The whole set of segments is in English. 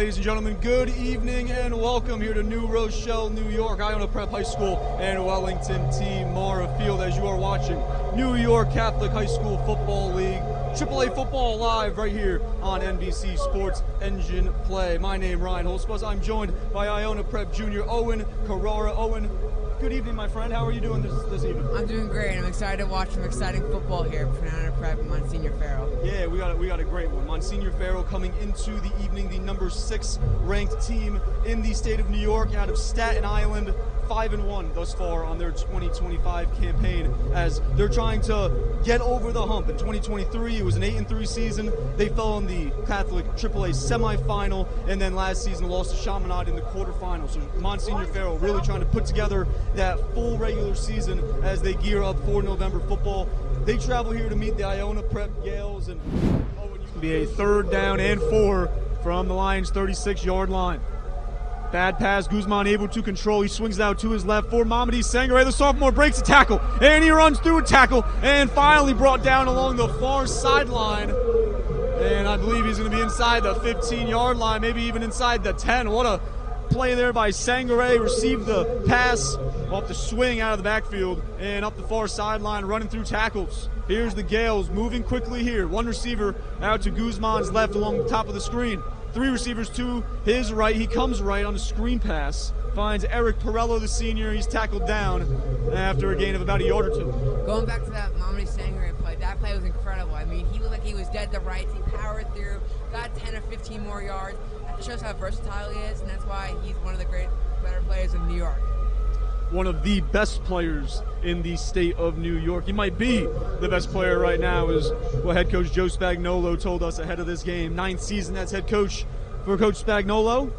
ladies and gentlemen, good evening and welcome here to New Rochelle, New York, Iona Prep High School and Wellington T. Mara Field as you are watching New York Catholic High School Football League, AAA football live right here on NBC Sports Engine Play. My name, Ryan Hulsebos. I'm joined by Iona Prep Junior Owen Carrara. Owen, good evening, my friend. How are you doing this evening? I'm doing great. I'm excited to watch some exciting football here between Iona Prep and Monsignor Farrell. Yeah, we got a great one. Monsignor Farrell coming into the evening, the number 6 ranked team in the state of New York out of Staten Island, 5-1 thus far on their 2025 campaign as they're trying to get over the hump. In 2023, it was an 8-3 season. They fell in the Catholic AAA semifinal, and then last season lost to Chaminade in the quarterfinal. So Monsignor Farrell really trying to put together that full regular season as they gear up for November football. They travel here to meet the Iona Prep Gaels, and it's going to be a 3rd down and 4 from the Lions' 36-yard line. Bad pass, Guzman able to control. He swings it out to his left for Mamadi Sangare. The sophomore breaks a tackle, and he runs through a tackle, and finally brought down along the far sideline. And I believe he's going to be inside the 15-yard line, maybe even inside the 10. What a play there by Sangare. Received the pass off the swing out of the backfield and up the far sideline, running through tackles. Here's the Gaels moving quickly here. One receiver out to Guzman's left along the top of the screen. 3 receivers to his right. He comes right on a screen pass. Finds Eric Perello, the senior. He's tackled down after a gain of about a yard or 2. Going back to that Mamadi Sangare play, that play was incredible. I mean, he looked like he was dead to rights. He powered through, got 10 or 15 more yards. That shows how versatile he is, and that's why he's one of the better players of New York. One of the best players in the state of New York. He might be the best player right now, is what head coach Joe Spagnuolo told us ahead of this game. 9th season as head coach for Coach Spagnuolo,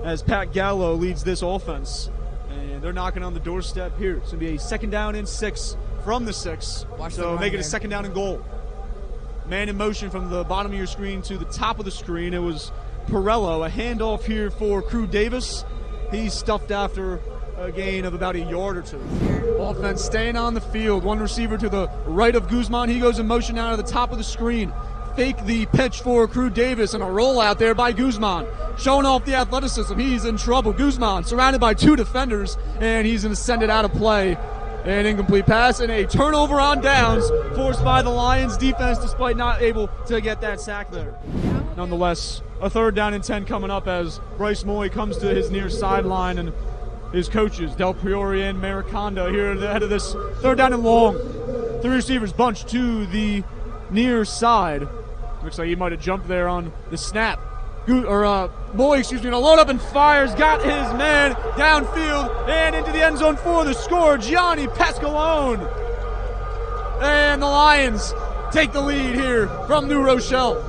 as Pat Gallo leads this offense. And they're knocking on the doorstep here. It's going to be a 2nd down and 6 from the 6. So make it a 2nd down and goal. Man in motion from the bottom of your screen to the top of the screen. It was Perello. A handoff here for Crew Davis. He's stuffed after a gain of about a yard or 2. Offense staying on the field. One receiver to the right of Guzman. He goes in motion out of the top of the screen. Fake the pitch for Crew Davis and a rollout there by Guzman. Showing off the athleticism. He's in trouble. Guzman surrounded by 2 defenders, and he's going to send it out of play. An incomplete pass and a turnover on downs forced by the Lions defense despite not able to get that sack there. Nonetheless, a 3rd down and 10 coming up as Bryce Moy comes to his near sideline, and his coaches, Del Priori and Mariconda, here at the head of this 3rd down and long. 3 receivers bunched to the near side. Looks like he might have jumped there on the snap. Moy, gonna load up and fires. Got his man downfield and into the end zone for the score. Gianni Pascalone. And the Lions take the lead here from New Rochelle.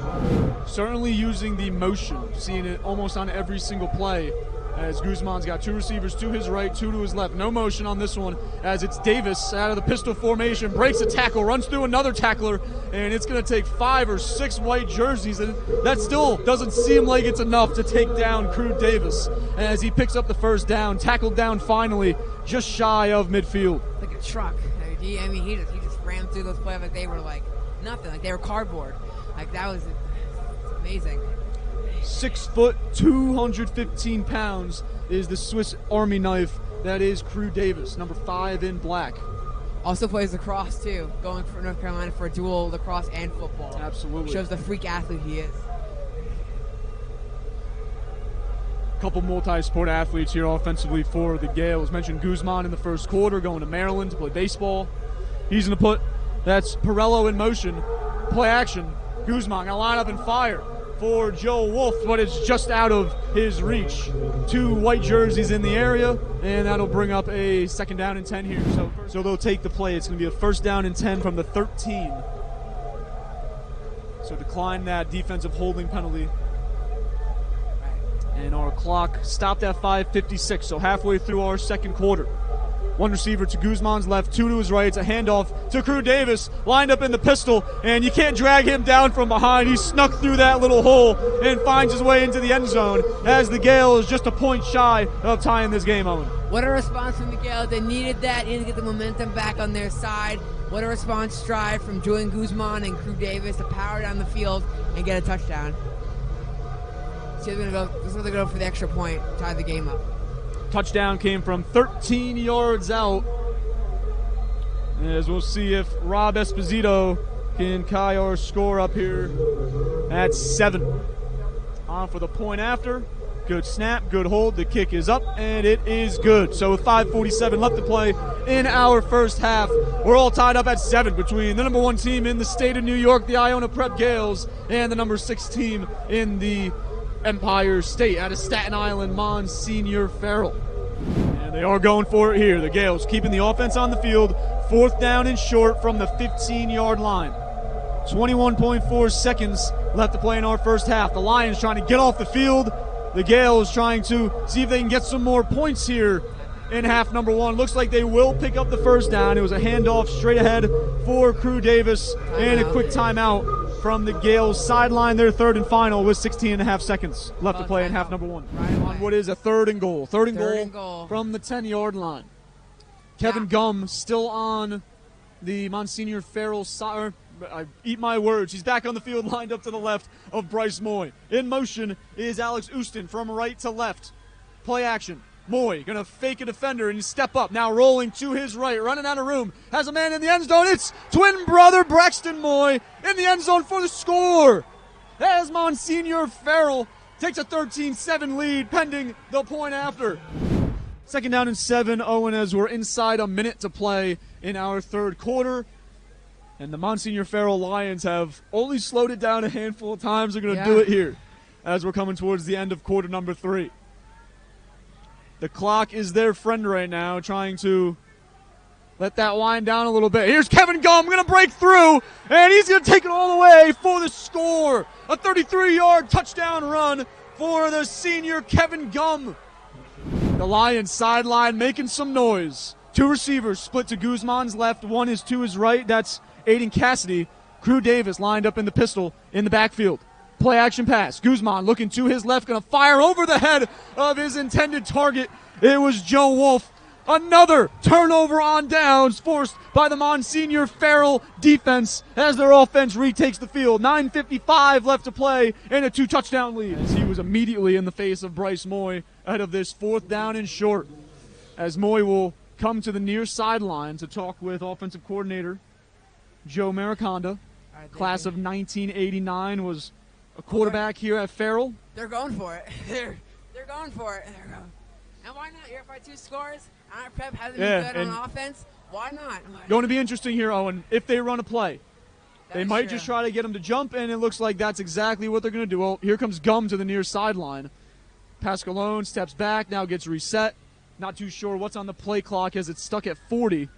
Certainly using the motion, seeing it almost on every single play, as Guzman's got 2 receivers to his right, 2 to his left. No motion on this one as it's Davis out of the pistol formation, breaks a tackle, runs through another tackler, and it's going to take 5 or 6 white jerseys, and that still doesn't seem like it's enough to take down Crew Davis as he picks up the 1st down, tackled down finally just shy of midfield. Like a truck. He just ran through those plays like they were like nothing, like they were cardboard. Like that was amazing. 6 foot, 215 pounds is the Swiss Army knife. That is Crew Davis, number 5 in black. Also plays lacrosse too, going for North Carolina for a dual lacrosse and football. Absolutely. Shows the freak athlete he is. Couple multi-sport athletes here offensively for the Gaels. Mentioned Guzman in the 1st quarter, going to Maryland to play baseball. He's going to put, that's Perello in motion, play action. Guzman going to line up and fire for Joe Wolf, but it's just out of his reach. 2 white jerseys in the area, and that'll bring up a 2nd down and 10 here. So they'll take the play. It's going to be a 1st down and 10 from the 13. So decline that defensive holding penalty. And our clock stopped at 5:56, so halfway through our 2nd quarter. 1 receiver to Guzman's left, 2 to his right. It's a handoff to Crew Davis, lined up in the pistol, and you can't drag him down from behind. He snuck through that little hole and finds his way into the end zone as the Gaels just a point shy of tying this game, Owen. What a response from the Gaels. They needed that in to get the momentum back on their side. What a response stride from Julian Guzman and Crew Davis to power down the field and get a touchdown. See, they're going to go for the extra point, tie the game up. Touchdown came from 13 yards out. As we'll see if Rob Esposito can tie our score up here at 7. On for the point after. Good snap, good hold. The kick is up, and it is good. So with 5:47 left to play in our first half, we're all tied up at 7 between the number 1 team in the state of New York, the Iona Prep Gaels, and the number 6 team in the Empire State out of Staten Island, Monsignor Farrell. And they are going for it here. The Gaels keeping the offense on the field. 4th down and short from the 15-yard line. 21.4 seconds left to play in our first half. The Lions trying to get off the field. The Gaels trying to see if they can get some more points here in half number 1. Looks like they will pick up the first down. It was a handoff straight ahead for Crew Davis and a quick timeout from the Gaels sideline. Their 3rd and final with 16.5 seconds left to play in half number 1. On what is a 3rd and goal. 3rd and goal from the 10-yard line. Kevin Gumm still on the Monsignor Farrell side. I eat my words. He's back on the field, lined up to the left of Bryce Moy. In motion is Alex Houston from right to left. Play action. Moy going to fake a defender and step up. Now rolling to his right, running out of room. Has a man in the end zone. It's twin brother Braxton Moy in the end zone for the score. As Monsignor Farrell takes a 13-7 lead pending the point after. 2nd down and 7, Owen, as we're inside a minute to play in our 3rd quarter. And the Monsignor Farrell Lions have only slowed it down a handful of times. They're going to do it here as we're coming towards the end of quarter number 3. The clock is their friend right now, trying to let that wind down a little bit. Here's Kevin Gumm going to break through, and he's going to take it all the way for the score. A 33-yard touchdown run for the senior Kevin Gumm. The Lions sideline making some noise. 2 receivers split to Guzman's left. 1 is to his right. That's Aiden Cassidy. Crew Davis lined up in the pistol in the backfield. Play action pass. Guzman looking to his left, going to fire over the head of his intended target. It was Joe Wolf. Another turnover on downs forced by the Monsignor Farrell defense as their offense retakes the field. 9:55 left to play and a 2-touchdown lead. As he was immediately in the face of Bryce Moy out of this 4th down and short. As Moy will come to the near sideline to talk with offensive coordinator Joe Mariconda. Class of 1989, was a quarterback here at Farrell. They're going for it. They're going for it. They're going. And why not? You're up by 2 scores. Iona Prep hasn't been good on offense. Why not? Going to be interesting here, Owen, if they run a play. They might just try to get him to jump, and it looks like that's exactly what they're going to do. Well, here comes Gumm to the near sideline. Pascalone steps back, now gets reset. Not too sure what's on the play clock as it's stuck at 40.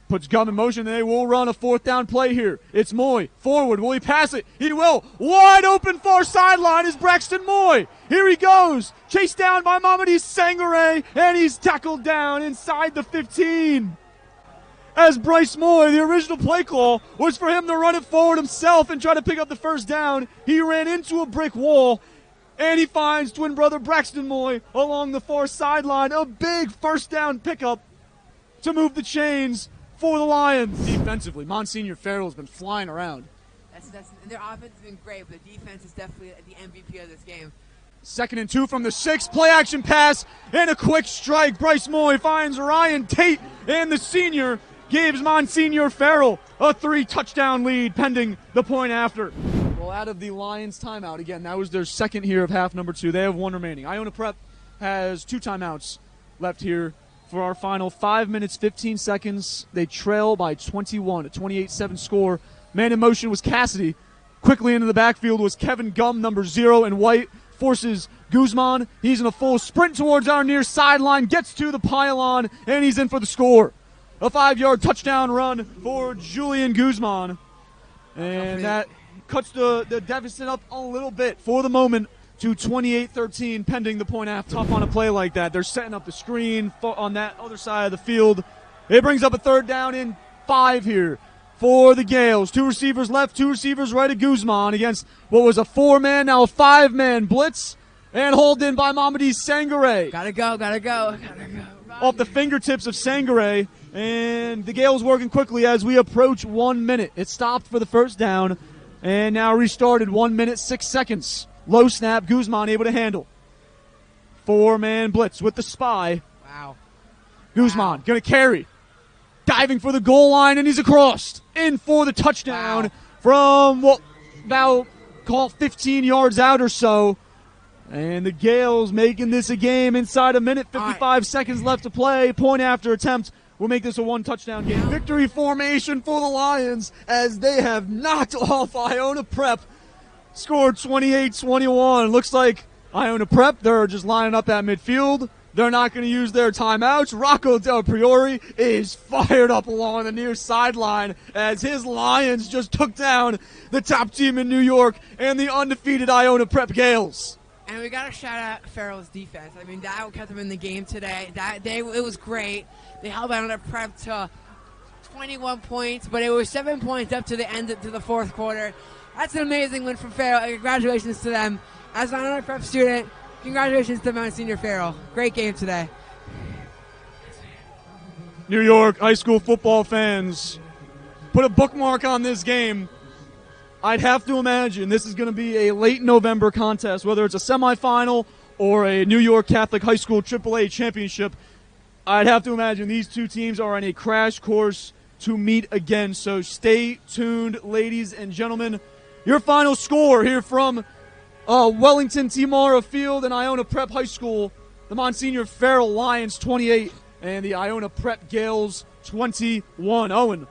Puts Gumm in motion, and they will run a 4th down play here. It's Moy. Forward. Will he pass it? He will. Wide open far sideline is Braxton Moy. Here he goes. Chased down by Mamadi Sangare, and he's tackled down inside the 15. As Bryce Moy, the original play call was for him to run it forward himself and try to pick up the 1st down. He ran into a brick wall, and he finds twin brother Braxton Moy along the far sideline. A big 1st down pickup to move the chains for the Lions. Defensively, Monsignor Farrell's been flying around. Their offense has been great, but the defense is definitely the MVP of this game. 2nd and 2 from the 6. Play action pass and a quick strike. Bryce Moy finds Ryan Tate, and the senior gives Monsignor Farrell a 3-touchdown lead pending the point after. Well, out of the Lions timeout, again, that was their 2nd here of half number 2. They have 1 remaining. Iona Prep has 2 timeouts left here for our final 5 minutes, 15 seconds. They trail by 21, a 28-7 score. Man in motion was Cassidy. Quickly into the backfield was Kevin Gumm, number 0 in white. Forces Guzman. He's in a full sprint towards our near sideline. Gets to the pylon, and he's in for the score. A 5-yard touchdown run for Julian Guzman. And that cuts the deficit up a little bit for the moment to 28-13 pending the point after. Tough on a play like that. They're setting up the screen on that other side of the field. It brings up a 3rd down and 5 here for the Gaels. 2 receivers left, 2 receivers right of Guzman against what was a 4-man, now a 5-man blitz. And hauled in by Mamadi Sangare. Gotta go. Off the fingertips of Sangare. And the Gaels working quickly as we approach 1 minute. It stopped for the 1st down and now restarted 1 minute, 6 seconds Low snap, Guzman able to handle. 4-man blitz with the spy. Wow. Guzman going to carry. Diving for the goal line, and he's across. In for the touchdown from, about, call 15 yards out or so. And the Gaels making this a game inside a minute, 55 seconds left to play. Point after attempt will make this a one-touchdown game. Victory formation for the Lions as they have knocked off Iona Prep. Scored 28-21. Looks like Iona Prep, they're just lining up at midfield. They're not going to use their timeouts. Rocco Del Priori is fired up along the near sideline as his Lions just took down the top team in New York and the undefeated Iona Prep Gaels. And we got to shout out Farrell's defense. I mean, that kept them in the game today. It was great. They held Iona Prep to 21 points, but it was 7 points up to the end to the fourth quarter. That's an amazing win from Farrell. Congratulations to them. As an Iona Prep student, congratulations to Monsignor Farrell. Great game today. New York high school football fans, put a bookmark on this game. I'd have to imagine this is going to be a late November contest, whether it's a semifinal or a New York Catholic High School AAA Championship. I'd have to imagine these two teams are on a crash course to meet again. So stay tuned, ladies and gentlemen. Your final score here from Wellington T-Mara Field and Iona Prep High School. The Monsignor Farrell Lions 28 and the Iona Prep Gaels 21. Owen.